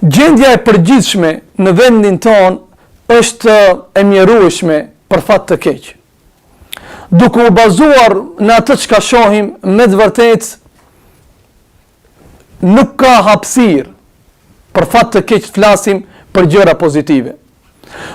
Gjendja e përgjithshme në vendin tonë është e mjerueshme për fat të keq. Duke u bazuar në atë çka shohim, me të vërtetë nuk ka hapësirë për fat të keq të flasim për gjëra pozitive.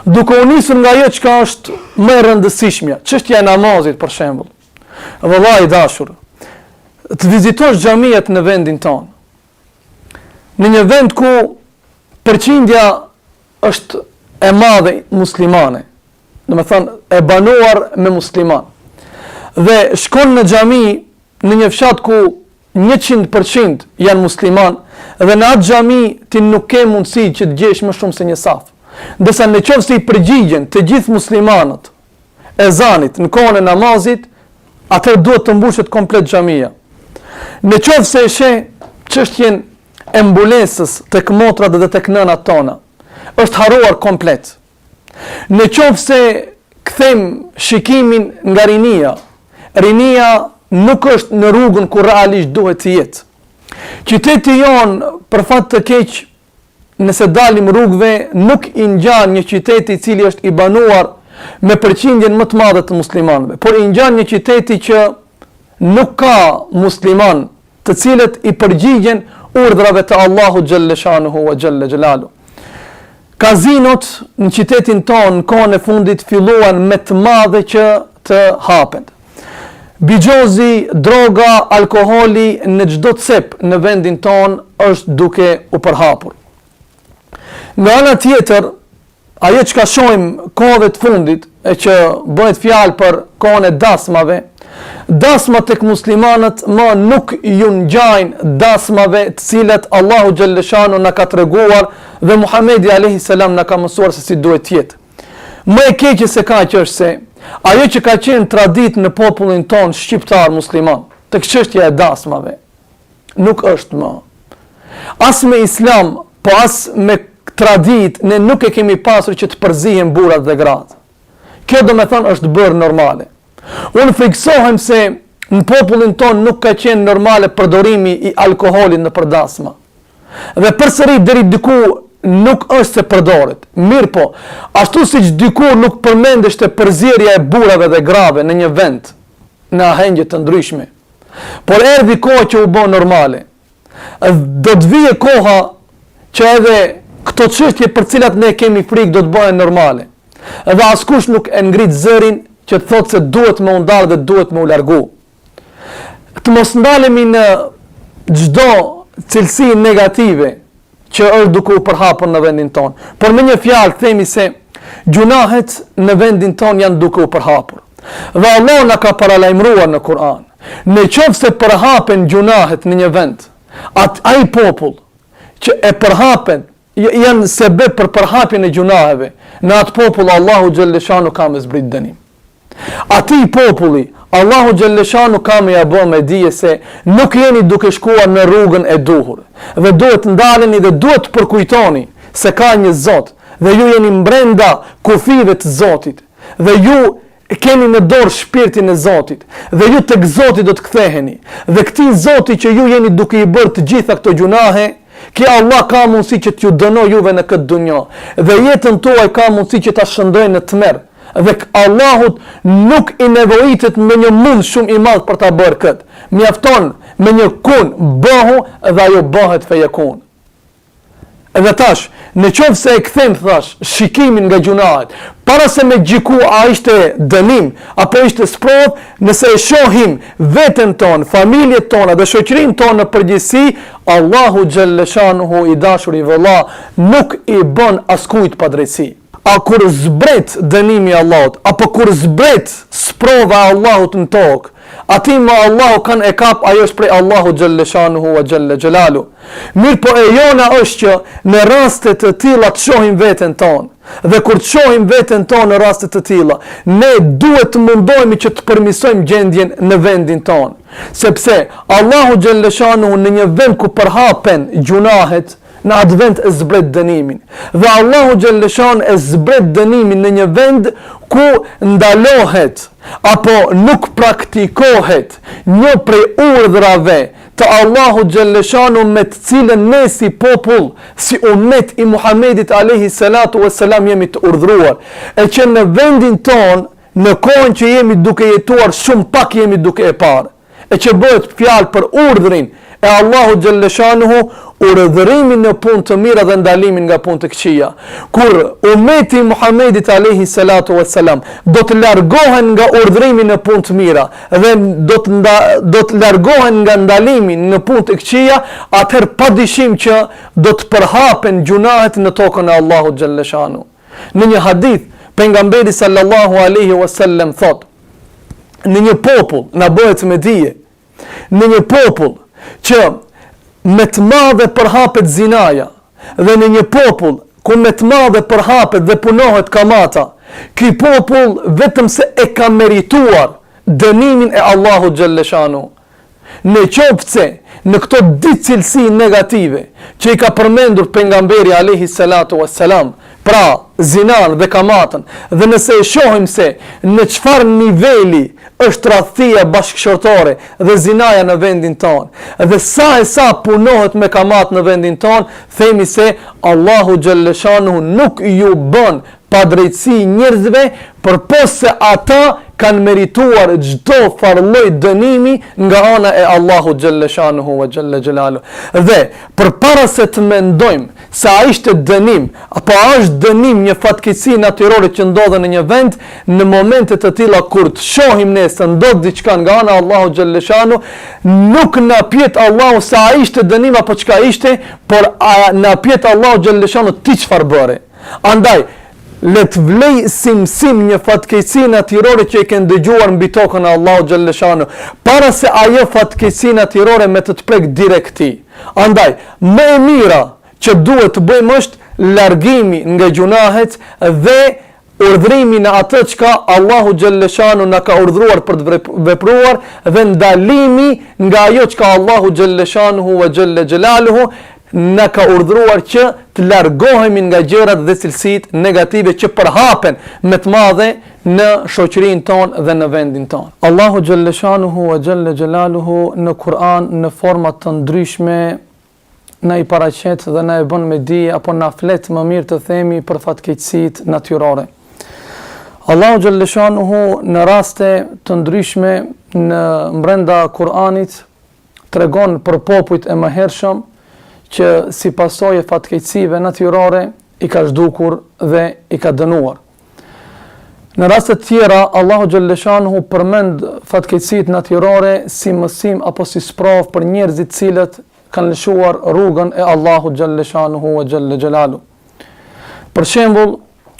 Duke u nisur nga ajo çka është më e rëndësishmja, çështja e namazit për shembull. Vëllai i dashur, të vizitosh xhamiat në vendin tonë. Në një vend ku përqindja është e madhe muslimane, do të thonë e banuar me musliman, dhe shkon në xhami në një fshat ku 100% janë musliman, dhe në atë xhami ti nuk ke mundësi që të gjesh më shumë se një saf. Ndërsa në qoftë se i përgjigjen të gjithë muslimanët ezanit në kohën e namazit, atëherë duhet të mbushet komplet xhamia. Në qoftë se e sheh çështjen e mbulesës tek motrat dhe tek nënat tona, është harruar komplet. Në qoftë se kthejm shikimin nga rinia nuk është në rrugën ku realisht duhet të jetë. Qyteti jonë, për fat të keq, nëse dalim rrugëve, nuk i ngjan një qyteti i cili është i banuar me përqindjen më të madhe të muslimanëve, por i ngjan një qyteti që nuk ka musliman të cilët i përgjigjen urdhrave të Allahu xhalla shanuhu wa xhalla xhelalu. Kazinot në qytetin tonë në kohën e fundit filluan me të madhe që të hapen. Bigjozi, droga, alkoholi në çdo cep në vendin tonë është duke u përhapur. Nga ana tjetër, ajo që ka shohim kohëve të fundit, e që bëhet fjalë për kohën e dasmave, dasma tek muslimanët më nuk ju ngjajnë dasmave të cilat Allahu xhalla shanu na ka treguar dhe Muhamedi alayhi salam na ka mësuar se si duhet të jetë. Më e keqja se ka që është se ajo që ka qenë traditë në popullin ton shqiptar musliman, tek çështja e dasmave, nuk është më. As me islam, po as me traditë, ne nuk e kemi pasur që të përzihen burrat dhe gratë. Kjo do me thënë është bërë normale. Unë friksohem se në popullin ton nuk ka qenë normale përdorimi i alkoholit në përdasma. Dhe përsëri deri diku nuk është se përdoret. Mirë po, ashtu siç diku nuk përmendeshte përzierja e burrave dhe grave në një vend, në ahengje të ndryshme. Por erdhi koha që u bë normale. Do të vijë koha që edhe këto çështje për cilat ne kemi frikë do të bëhen normale. Dhe askush nuk e ngrit zërin që të thotë se duhet me undalë dhe duhet me u largu. Të mos ndalemi në çdo cilësi negative që është duke u përhapur në vendin tonë. Por me një fjalë themi se gjunahet në vendin tonë janë duke u përhapur. Dhe Allah na ka paralajmëruar në Kur'an. Në qoftë se përhapen gjunahet në një vend, ai popull që e përhapen janë sebeb për përhapjen e gjunaheve, në atë popull Allahu xhalla shanu ka me zbrit dënim. Ati populli Allahu xhalla shanu ka me ja bë me dije se nuk jeni duke shkuar në rrugën e duhur, dhe duhet ndaleni dhe duhet të përkujtoni se ka një Zot dhe ju jeni brenda kufive të Zotit dhe ju keni në dorë shpirtin e Zotit dhe ju tek Zoti do të ktheheni dhe këtij Zoti që ju jeni duke i bërë të gjitha këto gjunahe, që Allah ka mundësi që t'ju dënoj juve në këtë dunjë dhe jetën tuaj ka mundësi që ta shëndrojë në tmerr. Dhe Allahut nuk i nevojitet me një mund shumë i madh për ta bërë këtë. Mjafton me një kun bëhu dhe ajo bëhet fejekun. Edhe tash, në qoftë se e kthem thash shikimin nga gjunahet, para se me gjiku a ishte dënim apo ishte sprov, nëse e shohim veten tonë, familjet tona dhe shoqërinë tonë në përgjithësi, Allahu xhalla shanuhu i dashur i vëlla nuk i bën askujt padrejti. A kur zbret dënimi i Allahut, apo kur zbret sprova e Allahut në tokë, ati ma Allahu kanë e kap, ajo është prej Allahu xhalla shanuhu wa xhalla xhelalu. Mirë po e jona është që në raste të tilla të shohim veten tonë. Dhe kur të shohim veten tonë në raste të tilla, ne duhet të mundohemi që të përmirësojmë gjendjen në vendin tonë. Sepse Allahu xhalla shanuhu në një vend ku përhapen gjunahet, në atë vend e zbret dënimin. Dhe Allahu xhalla shanu e zbret dënimin në një vend ku ndalohet apo nuk praktikohet një prej urdhrave të Allahu Gjelleshanu me të cilën ne si popull, si ummet i Muhamedit alayhi salatu wassalam jemi të urdhruar, e që në vendin ton, në kohën që jemi duke jetuar, shumë pak jemi duke e parë, e që bëhet fjalë për urdhrin e Allahu Gjelleshanuhu, urdhërimin në punë të mira dhe ndalimin nga punë të këqija. Kur ummeti Muhamedit alayhi salatu wassalam do të largohen nga urdhërimi në punë të mira dhe do të largohen nga ndalimi në punë të këqija, atëherë padyshim që do të përhapen gjunahet në tokën e Allahut Gjelleshanu. Në një hadith, pejgamberi sallallahu alaihi wasallam thot: në një popull, na bëhet me dije, në një popull që me të madhe përhapet zinaja, dhe në një popull ku me të madhe përhapet dhe punohet kamata, ky popull vetëm se e ka merituar dënimin e Allahut Gjelleshanu. Në qoftë se në këto dy cilësi negative që i ka përmendur pejgamberi alayhi salatu wassalam, pra zinan dhe kamatën, dhe nëse e shohim se në çfarë niveli është tradhtia bashkëshortore dhe zinaja në vendin tonë, dhe sa punohet me kamat në vendin tonë, themi se Allahu Gjelleshanu nuk ju bën pa drejtësi njerëzve, përpos se ata kanë merituar çdo farlloj dënimi nga ana e Allahut Gjelleshanuhu wa Jalla Jalaluhu. Dhe përpara se të mendojmë se a ishte dënim apo a është dënim një fatkeqësi natyrore që ndodhe në një vend, në momente të tilla kur të shohim ne se ndodh diçka nga ana e Allahut Gjelleshanu, nuk na pyet Allahu se a ishte dënim apo çka ishte, por na pyet Allahu Gjelleshanu ti çfarë bëre. Andaj le të vlej simsim një fatkeqësi natyrore që i kanë dëgjuar mbi tokën e Allahut Gjelleshanu, para se ajo fatkeqësi natyrore me të prek direkt ti. Andaj, më e mira që duhet të bëjmë është largimi nga gjunahet dhe urdhrimi në atë çka Allahu Gjelleshanu na ka urdhëruar për të vepruar, dhe ndalimi nga ajo çka Allahu Gjelleshanuhu wa Jalla Jalaluhu na ka urdhëruar që të largohemi nga gjërat dhe cilësitë negative që përhapen me të madhe në shoqërinë tonë dhe në vendin tonë. Allahu Gjelleshanuhu wa Jalla Jalaluhu në Kur'an në forma të ndryshme na i paraqet dhe na e bën me dije, apo na flet më mirë të themi, për fatkeqësitë natyrore. Allahu Gjelleshanuhu në raste të ndryshme në brenda Kur'anit tregon për popujt e mëhershëm që si pasojë fatkeqësive natyrore i ka zhdukur dhe i ka dënuar. Në raste të tjera, Allahu Gjelleshanuhu përmend fatkeqësitë natyrore si mësim apo si sprovë për njerëzit cilët kanë lëshuar rrugën e Allahut Gjelleshanuhu wa Jalla Jalaluhu. Për shembull,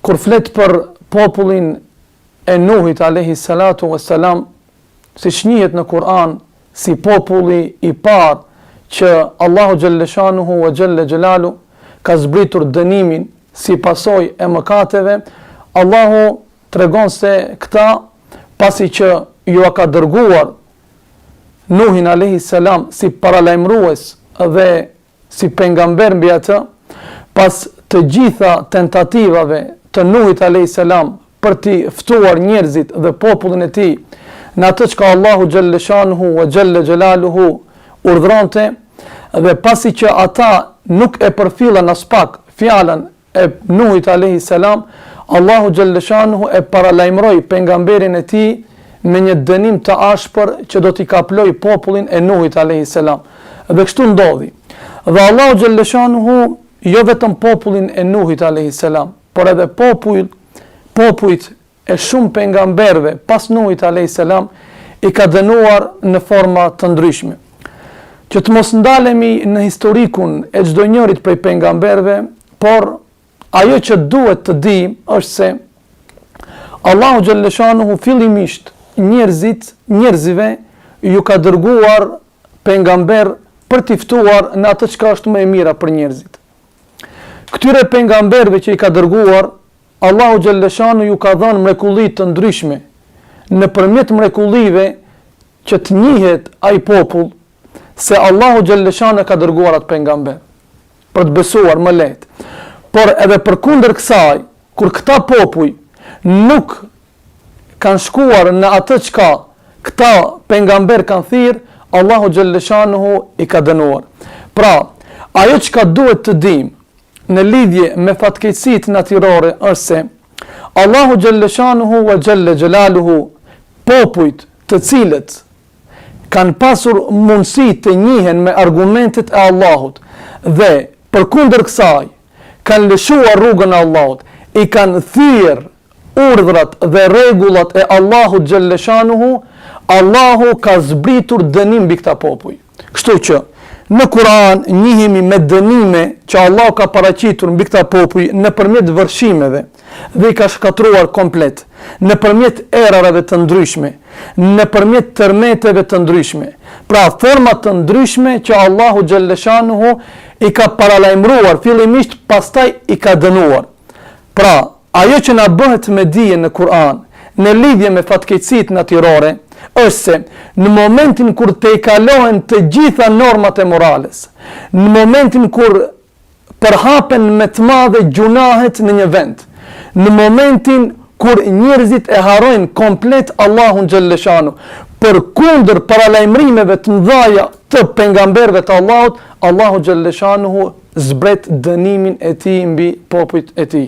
kur flet për popullin e Nuhit alayhi salatu wassalam, siç njihet në Kur'an si populli i parë që Allahu Gjelleshanuhu wa Jalla Jalaluhu ka zbritur dënimin si pasojë e mëkateve, Allahu tregon se këta, pasi që ju ka dërguar Nuhin alayhi salam si paralajmërues dhe si pejgamber mbi atë, pas të gjitha tentativave të Nuhit alayhi salam për të ftuar njerëzit dhe popullin e tij në atë që Allahu Gjelleshanuhu wa Jalla Jalaluhu urdhronte, dhe pasi që ata nuk e përfillan as pak fjalën e Nuhit alayhi salam, Allahu Gjelleshanuhu e paralajmëroi pejgamberin e tij me një dënim të ashpër që do t'i kaploj popullin e Nuhit alayhi salam. Dhe kështu ndodhi. Dhe Allahu Gjelleshanuhu jo vetëm popullin e Nuhit alayhi salam, por edhe popujt e shumë pejgamberëve pas Nuhit alayhi salam i ka dënuar në forma të ndryshme. Që të mos ndalemi në historikun e çdo njërit prej pejgamberëve, por ajo që duhet të dim është se Allahu Gjelleshanuhu fillimisht njerëzive ju ka dërguar pejgamber për t'i ftuar në atë çka është më e mira për njerëzit. Këtyre pejgamberëve që i ka dërguar, Allahu Gjelleshanuhu ju ka dhënë mrekulli të ndryshme, nëpërmjet mrekullive që të njihet ai popull se Allahu Gjelleshanuhu ka dërguar atë pejgamber për të besuar më lehtë. Por edhe përkundër kësaj, kur këta popull nuk kanë shkuar në atë çka këta pejgamber kanë thirr, Allahu Gjellëshanuhu i ka dënuar. Pra, ajo që ka duhet të dim në lidhje me fatkeqësitë natyrore është se Allahu Gjellëshanuhu wa Gjelle Gjelaluhu, popujt të cilët kanë pasur mundësi të njihen me argumentet e Allahut dhe përkundër kësaj kanë lëshuar rrugën e Allahut, i kanë thyer urdhrat dhe rregullat e Allahut Gjellëshanuhu, Allahu ka zbritur dënim mbi këta popuj. Kështu që në Kur'an njihemi me dënime që Allah ka paraqitur mbi këta popuj nëpërmjet vërshimeve dhe i ka shkatruar komplet, nëpërmjet erarave të ndryshme, nëpërmjet tërmeteve të ndryshme. Pra, forma të ndryshme që Allahu Gjellëshanuhu i ka paralajmëruar fillimisht, pastaj i ka dënuar. Pra, ajo që na bëhet me dije në Kur'an në lidhje me fatkeqësitë natyrore është se në momentin kur te i kalohen të gjitha normat e morales, në momentin kur përhapen me të madhe gjunahet në një vend, në momentin kur njerëzit e harrojnë komplet Allahun Gjellëshanu, përkundër paralajmërimeve të mëdha të pejgamberëve të Allahut, Allahu Gjellëshanuhu zbret dënimin e tij mbi popujt e tij.